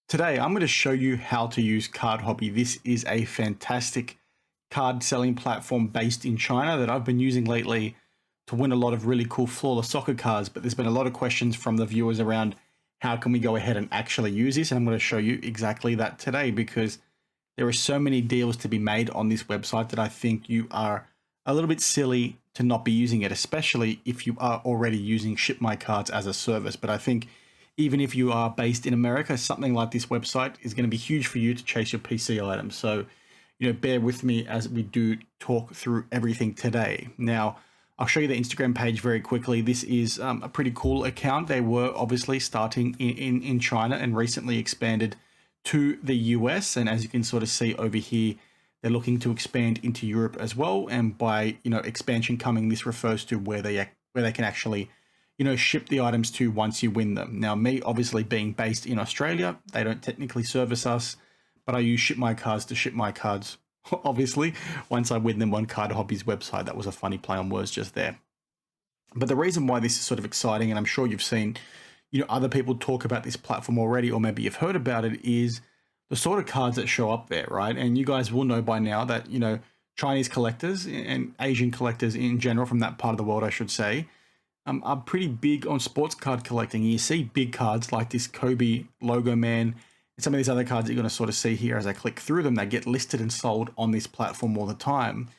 Today, I'm going to show you how to use Card Hobby. This is a fantastic card selling platform based in China that I've been using lately to win a lot of really cool flawless soccer cards. But there's been a lot of questions from the viewers around how can we go ahead and actually use this? And I'm going to show you exactly that today because there are so many deals to be made on this website that I think you are a little bit silly to not be using it, especially if you are already using Ship My Cards as a service. But I think even if you are based in America, something like this website is going to be huge for you to chase your PC items. So, bear with me as we do talk through everything today. Now, I'll show you the Instagram page very quickly. This is a pretty cool account. They were obviously starting in China and recently expanded to the US. And as you can sort of see over here, they're looking to expand into Europe as well. And by, expansion coming, this refers to where they can actually ship the items to once you win them. Now, me obviously being based in Australia, they don't technically service us, but I use Ship My Cards to ship my cards, obviously, once I win them on Card Hobby's website. That was a funny play on words just there. But the reason why this is sort of exciting, and I'm sure you've seen, other people talk about this platform already, or maybe you've heard about it, is the sort of cards that show up there, right? And you guys will know by now that, Chinese collectors and Asian collectors in general from that part of the world, I should say, are pretty big on sports card collecting. You see big cards like this Kobe logo man and some of these other cards that you're going to sort of see here as I click through them. They get listed and sold on this platform all the time.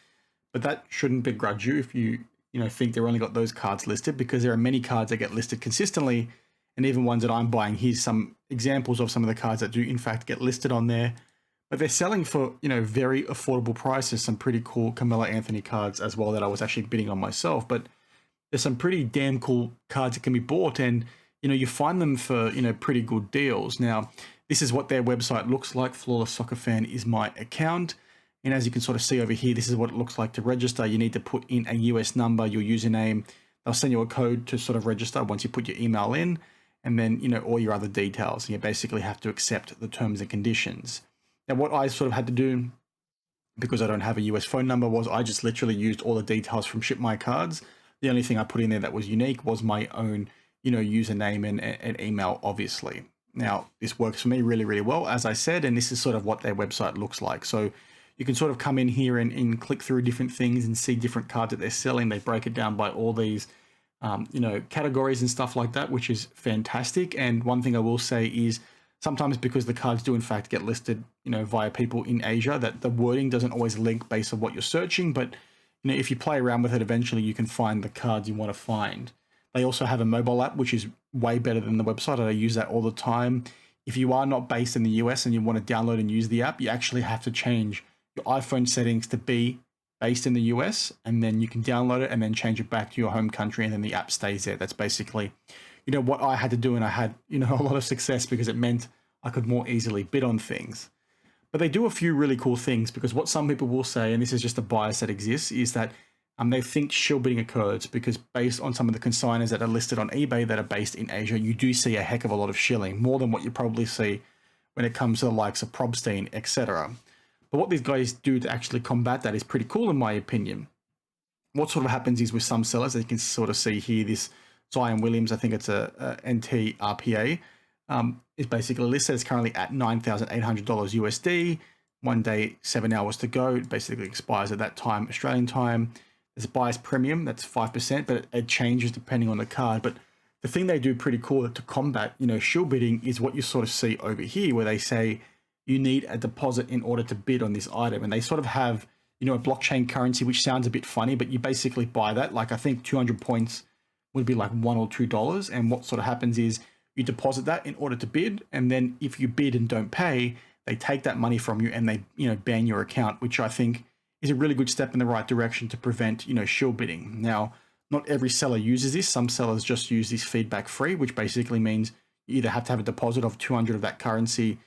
But that shouldn't begrudge you if you think they've only got those cards listed, because there are many cards that get listed consistently, and even ones that I'm buying. Here's some examples of some of the cards that do in fact get listed on there. But they're selling for, very affordable prices. Some pretty cool Carmelo Anthony cards as well that I was actually bidding on myself. But there's some pretty damn cool cards that can be bought, and you find them for pretty good deals. Now, this is what their website looks like. Flawless Soccer Fan is my account, and as you can sort of see over here, this is what it looks like to register. You need to put in a US number, your username. They'll send you a code to sort of register once you put your email in, and then all your other details. And you basically have to accept the terms and conditions. Now, what I sort of had to do, because I don't have a US phone number, was I just literally used all the details from Ship My Cards. The only thing I put in there that was unique was my own, username and email, obviously. Now, this works for me really, really well, as I said, and this is sort of what their website looks like. So you can sort of come in here and click through different things and see different cards that they're selling. They break it down by all these, categories and stuff like that, which is fantastic. And one thing I will say is sometimes, because the cards do in fact get listed, via people in Asia, that the wording doesn't always link based on what you're searching, but if you play around with it, eventually you can find the cards you want to find. They also have a mobile app, which is way better than the website. I use that all the time. If you are not based in the US and you want to download and use the app, you actually have to change your iPhone settings to be based in the US, and then you can download it and then change it back to your home country, and then the app stays there. That's basically, what I had to do, and I had, a lot of success because it meant I could more easily bid on things. But they do a few really cool things, because what some people will say, and this is just a bias that exists, is that they think shill bidding occurs because based on some of the consigners that are listed on eBay that are based in Asia, you do see a heck of a lot of shilling, more than what you probably see when it comes to the likes of Probstein, etc. But what these guys do to actually combat that is pretty cool, in my opinion. What sort of happens is with some sellers, as you can sort of see here, this Zion Williams, I think it's a NT RPA, is basically listed. It's currently at $9,800 USD. 1 day, 7 hours to go. It basically expires at that time, Australian time. There's a buyer's premium, that's 5%, but it changes depending on the card. But the thing they do pretty cool to combat, shill bidding is what you sort of see over here, where they say you need a deposit in order to bid on this item. And they sort of have, a blockchain currency, which sounds a bit funny, but you basically buy that. Like, I think 200 points would be like $1 or $2. And what sort of happens is you deposit that in order to bid, and then if you bid and don't pay, they take that money from you and they, ban your account, which I think is a really good step in the right direction to prevent, shill bidding. Now, not every seller uses this. Some sellers just use this feedback free, which basically means you either have to have a deposit of 200 of that currency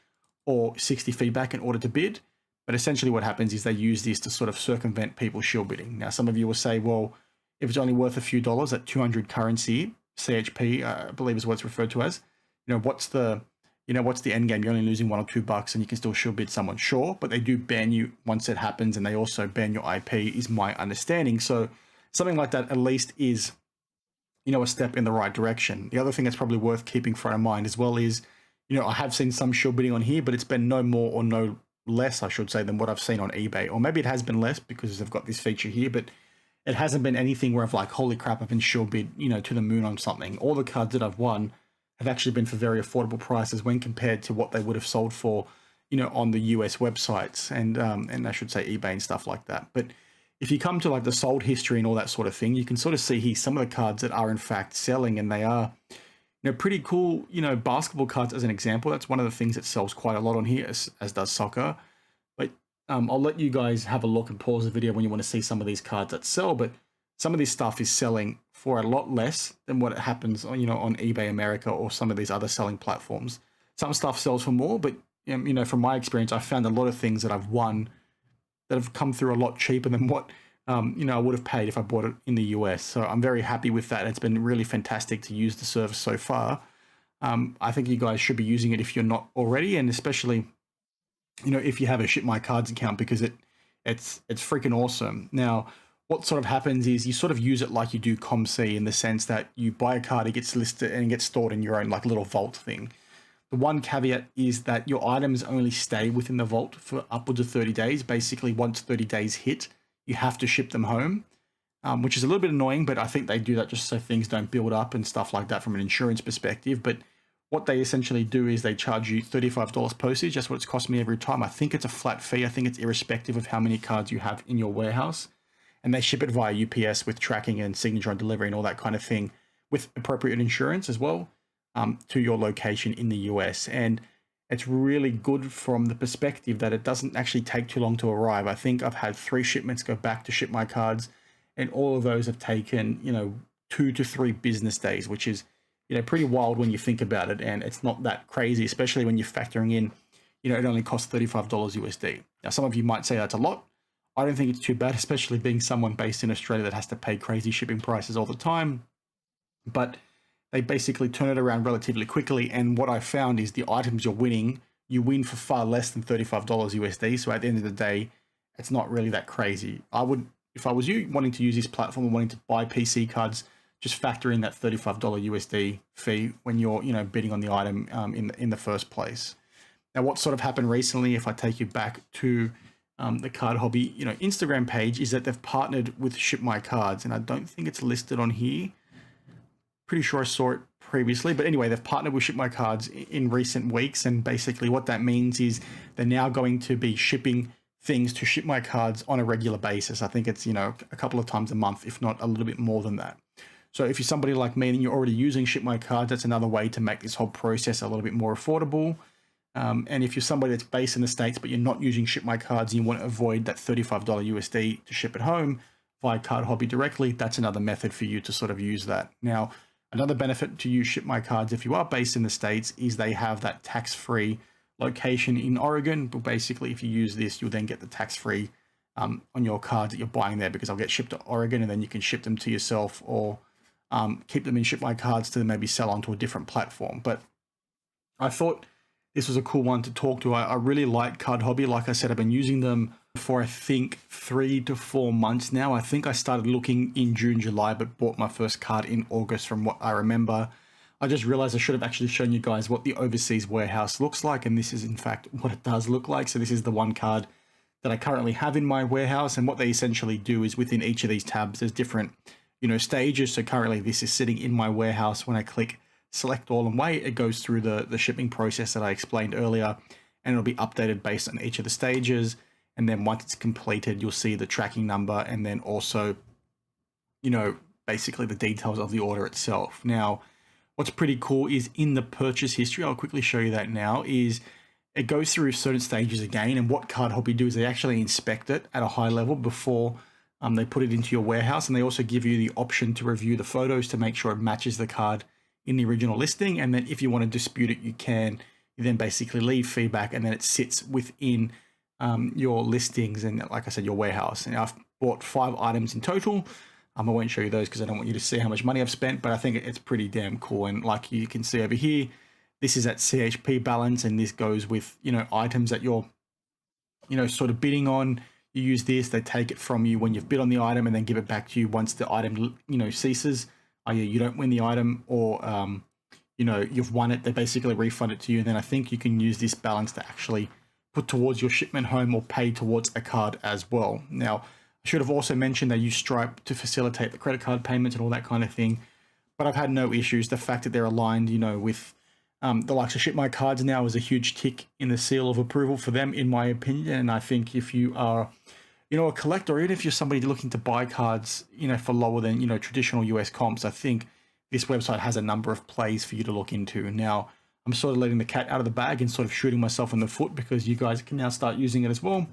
or 60 feedback in order to bid. But essentially what happens is they use this to sort of circumvent people shill bidding. Now, some of you will say, well, if it's only worth a few dollars at 200 currency, CHP, I believe is what it's referred to as, what's the end game? You're only losing $1 or $2 and you can still shill bid someone. Sure, but they do ban you once it happens, and they also ban your IP, is my understanding. So something like that at least is, a step in the right direction. The other thing that's probably worth keeping front of mind as well is You know, I have seen some shill bidding on here, but it's been no more or no less, I should say, than what I've seen on eBay. Or maybe it has been less because they've got this feature here, but it hasn't been anything where I've like, holy crap, I've been shill bid, you know, to the moon on something. All the cards that I've won have actually been for very affordable prices when compared to what they would have sold for, you know, on the US websites and I should say eBay and stuff like that. But if you come to like the sold history and all that sort of thing, you can sort of see here some of the cards that are in fact selling, and they are, you know, pretty cool, you know, basketball cards as an example. That's one of the things that sells quite a lot on here, as does soccer. But I'll let you guys have a look and pause the video when you want to see some of these cards that sell. But some of this stuff is selling for a lot less than what it happens on, you know, on eBay America or some of these other selling platforms. Some stuff sells for more, but you know, from my experience, I found a lot of things that I've won that have come through a lot cheaper than what you know, I would have paid if I bought it in the US. So I'm very happy with that. It's been really fantastic to use the service so far. I think you guys should be using it if you're not already, and especially, you know, if you have a Ship My Cards account, because it's freaking awesome. Now, what sort of happens is you sort of use it like you do ComC, in the sense that you buy a card, it gets listed and it gets stored in your own like little vault thing. The one caveat is that your items only stay within the vault for upwards of 30 days. Basically, once 30 days hit, you have to ship them home, which is a little bit annoying, but I think they do that just so things don't build up and stuff like that from an insurance perspective. But what they essentially do is they charge you $35 postage. That's what it's cost me every time. I think it's a flat fee. I think it's irrespective of how many cards you have in your warehouse. And they ship it via UPS with tracking and signature on delivery and all that kind of thing, with appropriate insurance as well, to your location in the US. And it's really good from the perspective that it doesn't actually take too long to arrive. I think I've had 3 shipments go back to Ship My Cards, and all of those have taken, you know, 2 to 3 business days, which is, you know, pretty wild when you think about it. And it's not that crazy, especially when you're factoring in, you know, it only costs $35 USD. Now, some of you might say that's a lot. I don't think it's too bad, especially being someone based in Australia that has to pay crazy shipping prices all the time. But they basically turn it around relatively quickly. And what I found is the items you're winning, you win for far less than $35 USD. So at the end of the day, it's not really that crazy. I would, if I was you wanting to use this platform and wanting to buy PC cards, just factor in that $35 USD fee when you're, you know, bidding on the item in the first place. Now, what sort of happened recently, if I take you back to the Card Hobby, you know, Instagram page, is that they've partnered with Ship My Cards, and I don't think it's listed on here. Pretty sure I saw it previously, but anyway, they've partnered with Ship My Cards in recent weeks, and basically what that means is they're now going to be shipping things to Ship My Cards on a regular basis. I think it's, you know, a couple of times a month, if not a little bit more than that. So if you're somebody like me and you're already using Ship My Cards, that's another way to make this whole process a little bit more affordable. And if you're somebody that's based in the States, but you're not using Ship My Cards and you want to avoid that $35 USD to ship it home via Card Hobby directly, that's another method for you to sort of use that. Now, another benefit to use Ship My Cards if you are based in the States is they have that tax-free location in Oregon. But basically, if you use this, you'll then get the tax-free on your cards that you're buying there, because I'll get shipped to Oregon and then you can ship them to yourself, or keep them in Ship My Cards to maybe sell onto a different platform. But I thought this was a cool one to talk to. I really like Card Hobby. Like I said, I've been using them for I think 3 to 4 months now. I think I started looking in June, July, but bought my first card in August from what I remember. I just realized I should have actually shown you guys what the overseas warehouse looks like, and this is in fact what it does look like. So this is the one card that I currently have in my warehouse, and what they essentially do is within each of these tabs, there's different, you know, stages. So currently this is sitting in my warehouse. When I click select all and wait, it goes through the shipping process that I explained earlier, and it'll be updated based on each of the stages. And then once it's completed, you'll see the tracking number, and then also, you know, basically the details of the order itself. Now, what's pretty cool is in the purchase history, I'll quickly show you that now, is it goes through certain stages again. And what Card Hobby do is they actually inspect it at a high level before they put it into your warehouse. And they also give you the option to review the photos to make sure it matches the card in the original listing. And then if you want to dispute it, you can. You then basically leave feedback, and then it sits within your listings and, like I said, your warehouse. And I've bought 5 items in total. I won't show you those because I don't want you to see how much money I've spent, but I think it's pretty damn cool. And like you can see over here, this is at CHP balance, and this goes with, you know, items that you're, you know, sort of bidding on. You use this, they take it from you when you've bid on the item, and then give it back to you once the item, you know, ceases. You don't win the item, or you know, you've won it, they basically refund it to you. And then I think you can use this balance to actually put towards your shipment home or pay towards a card as well. Now, I should have also mentioned they use Stripe to facilitate the credit card payments and all that kind of thing. But I've had no issues. The fact that they're aligned, you know, with the likes of Ship My Cards now is a huge tick in the seal of approval for them, in my opinion. And I think if you are, you know, a collector, or even if you're somebody looking to buy cards, you know, for lower than, you know, traditional US comps, I think this website has a number of plays for you to look into. Now, I'm sort of letting the cat out of the bag and sort of shooting myself in the foot because you guys can now start using it as well.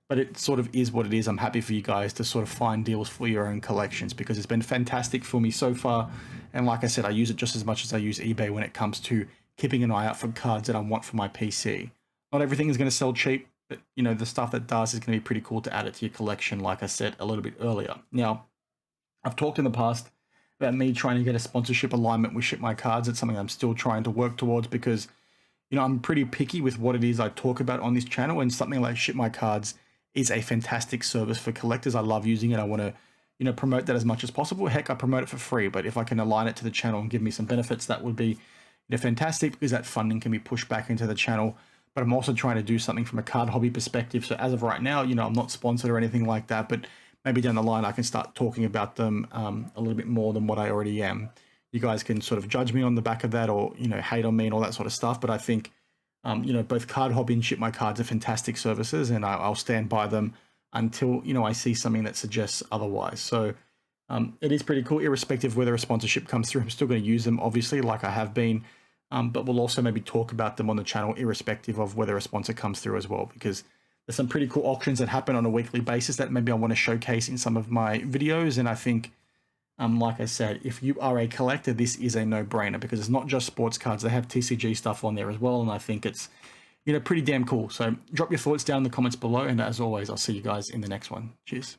But it sort of is what it is. I'm happy for you guys to sort of find deals for your own collections because it's been fantastic for me so far. And like I said, I use it just as much as I use eBay when it comes to keeping an eye out for cards that I want for my PC. Not everything is going to sell cheap, but you know, the stuff that does is going to be pretty cool to add it to your collection, like I said a little bit earlier. Now, I've talked in the past about me trying to get a sponsorship alignment with Ship My Cards. It's something I'm still trying to work towards because, you know, I'm pretty picky with what it is I talk about on this channel, and something like Ship My Cards is a fantastic service for collectors. I love using it. I want to, you know, promote that as much as possible. Heck, I promote it for free, but if I can align it to the channel and give me some benefits, that would be, you know, fantastic because that funding can be pushed back into the channel. But I'm also trying to do something from a card hobby perspective. So as of right now, you know, I'm not sponsored or anything like that, but maybe down the line, I can start talking about them a little bit more than what I already am. You guys can sort of judge me on the back of that, or, you know, hate on me and all that sort of stuff. But I think, you know, both Card Hobby and Ship My Cards are fantastic services, and I'll stand by them until, you know, I see something that suggests otherwise. So it is pretty cool, irrespective of whether a sponsorship comes through. I'm still going to use them, obviously, like I have been. But we'll also maybe talk about them on the channel, irrespective of whether a sponsor comes through as well, because there's some pretty cool auctions that happen on a weekly basis that maybe I want to showcase in some of my videos. And I think, like I said, if you are a collector, this is a no-brainer because it's not just sports cards. They have TCG stuff on there as well. And I think it's, you know, pretty damn cool. So drop your thoughts down in the comments below. And as always, I'll see you guys in the next one. Cheers.